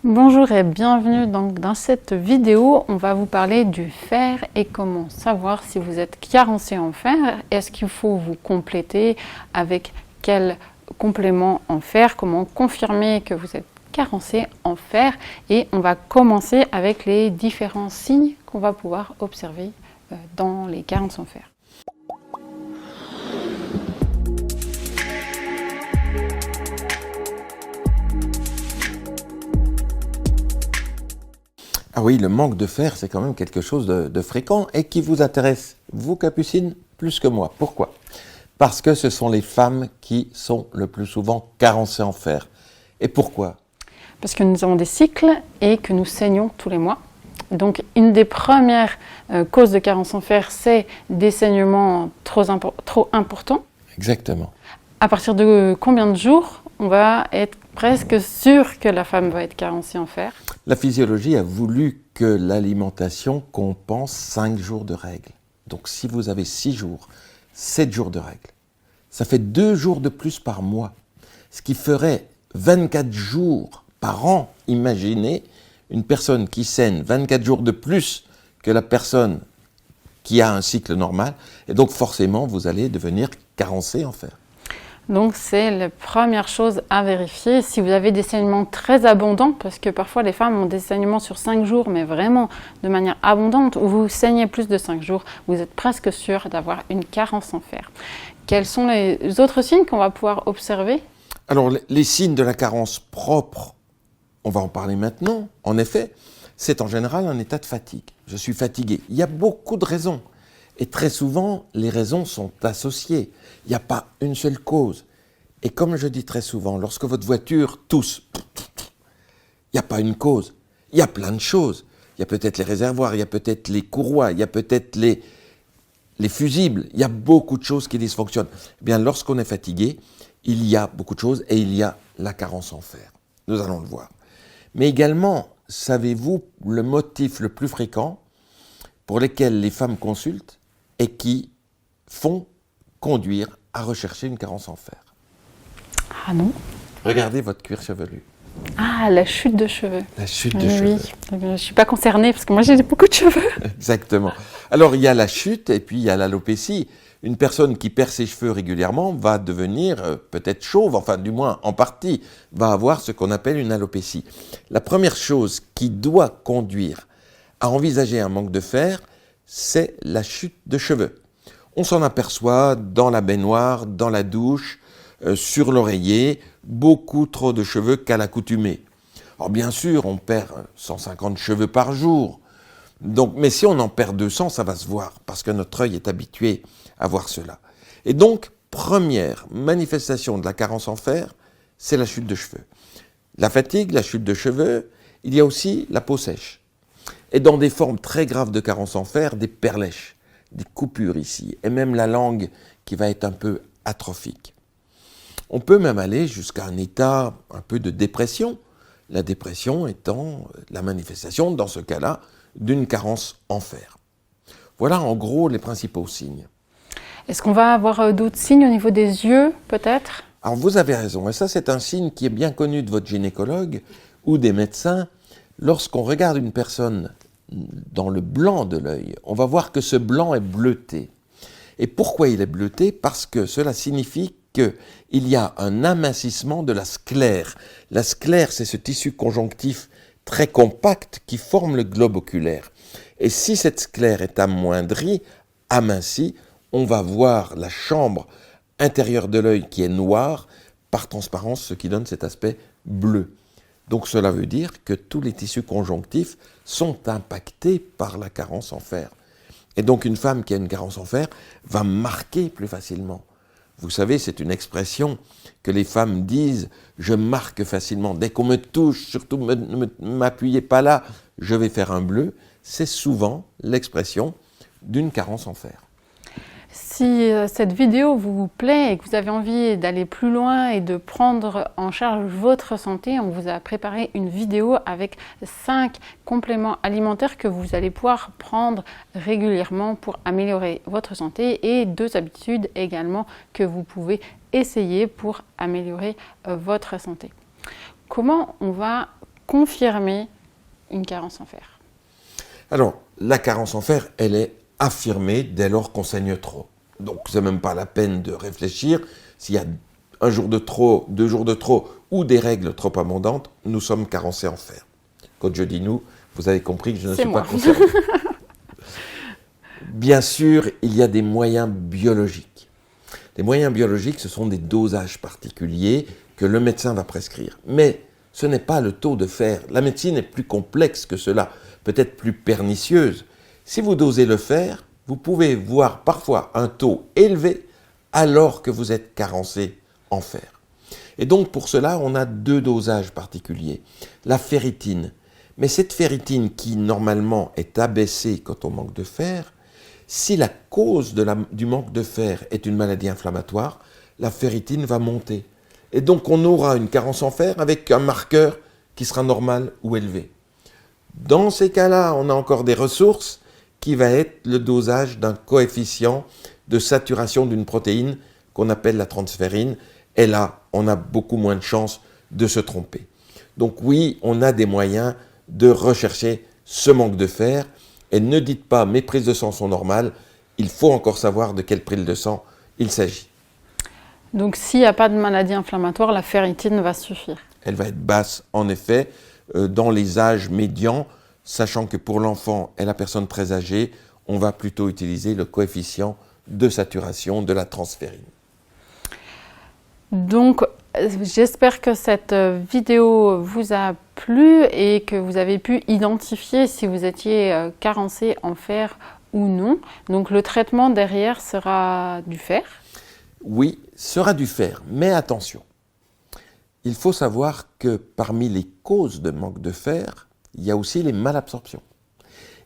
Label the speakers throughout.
Speaker 1: Bonjour et bienvenue dans cette vidéo. On va vous parler du fer et comment savoir si vous êtes carencé en fer. Est-ce qu'il faut vous compléter avec quel complément en fer? Comment confirmer que vous êtes carencé en fer? Et on va commencer avec les différents signes qu'on va pouvoir observer dans les carences en fer.
Speaker 2: Ah oui, le manque de fer, c'est quand même quelque chose de fréquent et qui vous intéresse, vous Capucine, plus que moi. Pourquoi? Parce que ce sont les femmes qui sont le plus souvent carencées en fer. Et pourquoi?
Speaker 1: Parce que nous avons des cycles et que nous saignons tous les mois. Donc une des premières causes de carence en fer, c'est des saignements trop importants.
Speaker 2: Exactement.
Speaker 1: À partir de combien de jours on va être presque sûr que la femme va être carencée en fer?
Speaker 2: La physiologie a voulu que l'alimentation compense 5 jours de règles. Donc si vous avez 6 jours, 7 jours de règles, ça fait 2 jours de plus par mois, ce qui ferait 24 jours par an. Imaginez une personne qui saigne 24 jours de plus que la personne qui a un cycle normal, et donc forcément vous allez devenir carencé en fer.
Speaker 1: Donc c'est la première chose à vérifier. Si vous avez des saignements très abondants, parce que parfois les femmes ont des saignements sur 5 jours, mais vraiment de manière abondante, ou vous saignez plus de 5 jours, vous êtes presque sûr d'avoir une carence en fer. Quels sont les autres signes qu'on va pouvoir observer?
Speaker 2: Alors les signes de la carence propre, on va en parler maintenant. En effet, c'est en général un état de fatigue. Je suis fatigué. Il y a beaucoup de raisons. Et très souvent, les raisons sont associées. Il n'y a pas une seule cause. Et comme je dis très souvent, lorsque votre voiture tousse, il n'y a pas une cause. Il y a plein de choses. Il y a peut-être les réservoirs, il y a peut-être les courroies, il y a peut-être les fusibles. Il y a beaucoup de choses qui dysfonctionnent. Eh bien, lorsqu'on est fatigué, il y a beaucoup de choses et il y a la carence en fer. Nous allons le voir. Mais également, savez-vous le motif le plus fréquent pour lequel les femmes consultent et qui font conduire à rechercher une carence en fer?
Speaker 1: Ah non.
Speaker 2: Regardez votre cuir chevelu.
Speaker 1: Ah, la chute de cheveux.
Speaker 2: La chute de cheveux.
Speaker 1: Oui, je ne suis pas concernée parce que moi j'ai beaucoup de cheveux.
Speaker 2: Exactement. Alors il y a la chute et puis il y a l'alopécie. Une personne qui perd ses cheveux régulièrement va devenir peut-être chauve, enfin du moins en partie, va avoir ce qu'on appelle une alopécie. La première chose qui doit conduire à envisager un manque de fer, c'est la chute de cheveux. On s'en aperçoit dans la baignoire, dans la douche, sur l'oreiller, beaucoup trop de cheveux qu'à l'accoutumée. Alors bien sûr, on perd 150 cheveux par jour, donc, mais si on en perd 200, ça va se voir, parce que notre œil est habitué à voir cela. Et donc, première manifestation de la carence en fer, c'est la chute de cheveux. La fatigue, la chute de cheveux, il y a aussi la peau sèche. Et dans des formes très graves de carence en fer, des perlèches, des coupures ici, et même la langue qui va être un peu atrophique. On peut même aller jusqu'à un état un peu de dépression, la dépression étant la manifestation, dans ce cas-là, d'une carence en fer. Voilà en gros les principaux signes.
Speaker 1: Est-ce qu'on va avoir d'autres signes au niveau des yeux, peut-être?
Speaker 2: Alors vous avez raison, et ça c'est un signe qui est bien connu de votre gynécologue ou des médecins. Lorsqu'on regarde une personne dans le blanc de l'œil, on va voir que ce blanc est bleuté. Et pourquoi il est bleuté? Parce que cela signifie qu'il y a un amincissement de la sclère. La sclère, c'est ce tissu conjonctif très compact qui forme le globe oculaire. Et si cette sclère est amoindrie, amincie, on va voir la chambre intérieure de l'œil qui est noire, par transparence, ce qui donne cet aspect bleu. Donc cela veut dire que tous les tissus conjonctifs sont impactés par la carence en fer. Et donc une femme qui a une carence en fer va marquer plus facilement. Vous savez, c'est une expression que les femmes disent « je marque facilement ». Dès qu'on me touche, surtout ne m'appuyez pas là, je vais faire un bleu. C'est souvent l'expression d'une carence en fer.
Speaker 1: Si cette vidéo vous plaît et que vous avez envie d'aller plus loin et de prendre en charge votre santé, on vous a préparé une vidéo avec 5 compléments alimentaires que vous allez pouvoir prendre régulièrement pour améliorer votre santé et 2 habitudes également que vous pouvez essayer pour améliorer votre santé. Comment on va confirmer une carence en fer?
Speaker 2: Alors, la carence en fer, elle est affirmée dès lors qu'on saigne trop. Donc, c'est même pas la peine de réfléchir. S'il y a un jour de trop, 2 jours de trop, ou des règles trop abondantes, nous sommes carencés en fer. Quand je dis nous, vous avez compris que je ne suis pas concerné. Bien sûr, il y a des moyens biologiques. Les moyens biologiques, ce sont des dosages particuliers que le médecin va prescrire. Mais ce n'est pas le taux de fer. La médecine est plus complexe que cela, peut-être plus pernicieuse. Si vous dosez le fer, vous pouvez voir parfois un taux élevé alors que vous êtes carencé en fer. Et donc pour cela, on a 2 dosages particuliers. La ferritine. Mais cette ferritine qui normalement est abaissée quand on manque de fer, si la cause du manque de fer est une maladie inflammatoire, la ferritine va monter. Et donc on aura une carence en fer avec un marqueur qui sera normal ou élevé. Dans ces cas-là, on a encore des ressources qui va être le dosage d'un coefficient de saturation d'une protéine qu'on appelle la transférine. Et là, on a beaucoup moins de chances de se tromper. Donc oui, on a des moyens de rechercher ce manque de fer. Et ne dites pas, mes prises de sang sont normales, il faut encore savoir de quelle prise de sang il s'agit.
Speaker 1: Donc s'il n'y a pas de maladie inflammatoire, la ferritine va suffire.
Speaker 2: Elle va être basse, en effet, dans les âges médians, sachant que pour l'enfant et la personne très âgée, on va plutôt utiliser le coefficient de saturation de la transférine.
Speaker 1: Donc, j'espère que cette vidéo vous a plu et que vous avez pu identifier si vous étiez carencé en fer ou non. Donc, le traitement derrière sera du fer?
Speaker 2: Oui, sera du fer, mais attention. Il faut savoir que parmi les causes de manque de fer, il y a aussi les malabsorptions.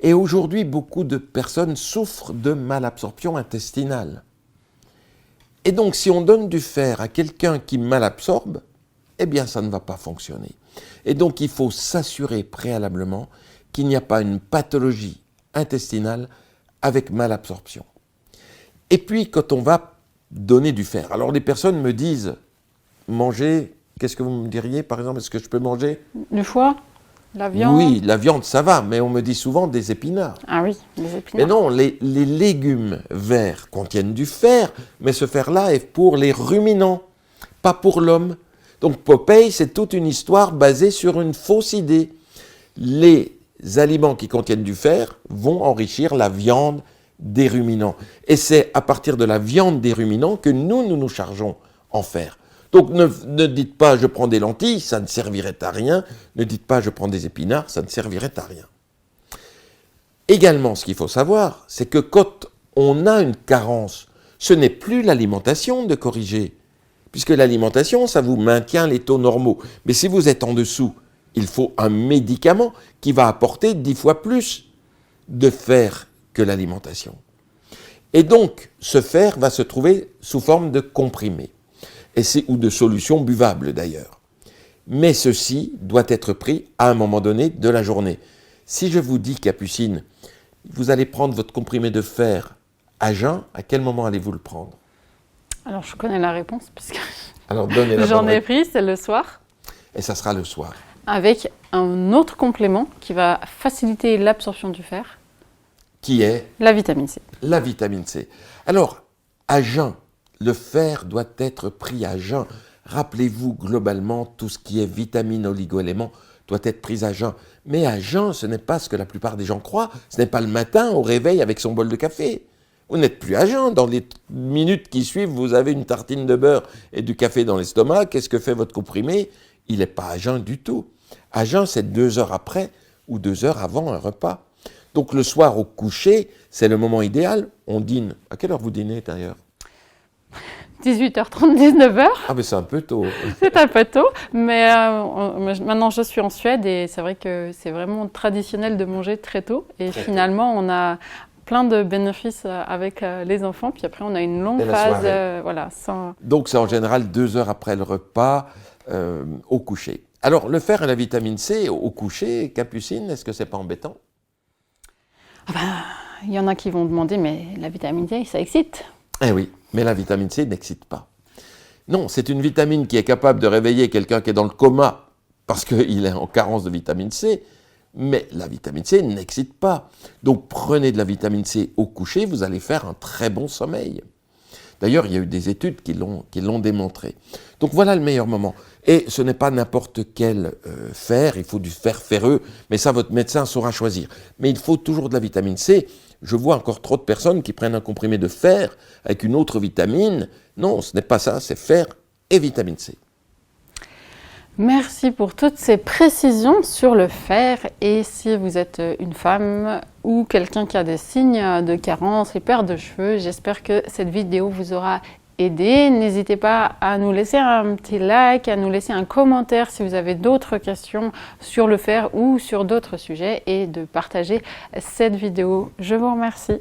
Speaker 2: Et aujourd'hui, beaucoup de personnes souffrent de malabsorption intestinale. Et donc, si on donne du fer à quelqu'un qui malabsorbe, eh bien, ça ne va pas fonctionner. Et donc, il faut s'assurer préalablement qu'il n'y a pas une pathologie intestinale avec malabsorption. Et puis, quand on va donner du fer, alors les personnes me disent, manger, qu'est-ce que vous me diriez, par exemple, est-ce que je peux manger
Speaker 1: du foie? La viande?
Speaker 2: Oui, la viande, ça va, mais on me dit souvent des épinards.
Speaker 1: Ah oui, des épinards.
Speaker 2: Mais non, les légumes verts contiennent du fer, mais ce fer-là est pour les ruminants, pas pour l'homme. Donc Popeye, c'est toute une histoire basée sur une fausse idée. Les aliments qui contiennent du fer vont enrichir la viande des ruminants. Et c'est à partir de la viande des ruminants que nous chargeons en fer. Donc ne dites pas je prends des lentilles, ça ne servirait à rien. Ne dites pas je prends des épinards, ça ne servirait à rien. Également, ce qu'il faut savoir, c'est que quand on a une carence, ce n'est plus l'alimentation de corriger. Puisque l'alimentation, ça vous maintient les taux normaux. Mais si vous êtes en dessous, il faut un médicament qui va apporter 10 fois plus de fer que l'alimentation. Et donc, ce fer va se trouver sous forme de comprimés. Ou de solutions buvables d'ailleurs. Mais ceci doit être pris à un moment donné de la journée. Si je vous dis, Capucine, vous allez prendre votre comprimé de fer à jeun, à quel moment allez-vous le prendre?
Speaker 1: Alors je connais la réponse, puisque
Speaker 2: alors, donnez-la.
Speaker 1: J'en ai pris, c'est le soir.
Speaker 2: Et ça sera le soir.
Speaker 1: Avec un autre complément qui va faciliter l'absorption du fer.
Speaker 2: Qui est?
Speaker 1: La vitamine C.
Speaker 2: La vitamine C. Alors, à jeun, le fer doit être pris à jeun. Rappelez-vous, globalement, tout ce qui est vitamines, oligo-éléments doit être pris à jeun. Mais à jeun, ce n'est pas ce que la plupart des gens croient. Ce n'est pas le matin au réveil avec son bol de café. Vous n'êtes plus à jeun. Dans les minutes qui suivent, vous avez une tartine de beurre et du café dans l'estomac. Qu'est-ce que fait votre comprimé? Il n'est pas à jeun du tout. À jeun, c'est 2 heures après ou 2 heures avant un repas. Donc le soir au coucher, c'est le moment idéal. On dîne. À quelle heure vous dînez d'ailleurs?
Speaker 1: 18h30, 19h.
Speaker 2: Ah mais c'est un peu tôt.
Speaker 1: C'est un peu tôt, mais maintenant je suis en Suède et c'est vrai que c'est vraiment traditionnel de manger très tôt. Et très finalement, on a plein de bénéfices avec les enfants. Puis après, on a une longue phase. Voilà, sans...
Speaker 2: Donc c'est en général 2 heures après le repas au coucher. Alors le fer et la vitamine C au coucher, Capucine, est-ce que c'est pas embêtant?
Speaker 1: Il y en a qui vont demander, mais la vitamine C, ça excite.
Speaker 2: Eh oui, mais la vitamine C n'excite pas. Non, c'est une vitamine qui est capable de réveiller quelqu'un qui est dans le coma parce qu'il est en carence de vitamine C, mais la vitamine C n'excite pas. Donc prenez de la vitamine C au coucher, vous allez faire un très bon sommeil. D'ailleurs, il y a eu des études qui l'ont démontré. Donc voilà le meilleur moment. Et ce n'est pas n'importe quel fer, il faut du fer ferreux, mais ça votre médecin saura choisir. Mais il faut toujours de la vitamine C. Je vois encore trop de personnes qui prennent un comprimé de fer avec une autre vitamine. Non, ce n'est pas ça, c'est fer et vitamine C.
Speaker 1: Merci pour toutes ces précisions sur le fer. Et si vous êtes une femme ou quelqu'un qui a des signes de carence et perte de cheveux, j'espère que cette vidéo vous aura aidé. N'hésitez pas à nous laisser un petit like, à nous laisser un commentaire si vous avez d'autres questions sur le fer ou sur d'autres sujets et de partager cette vidéo. Je vous remercie.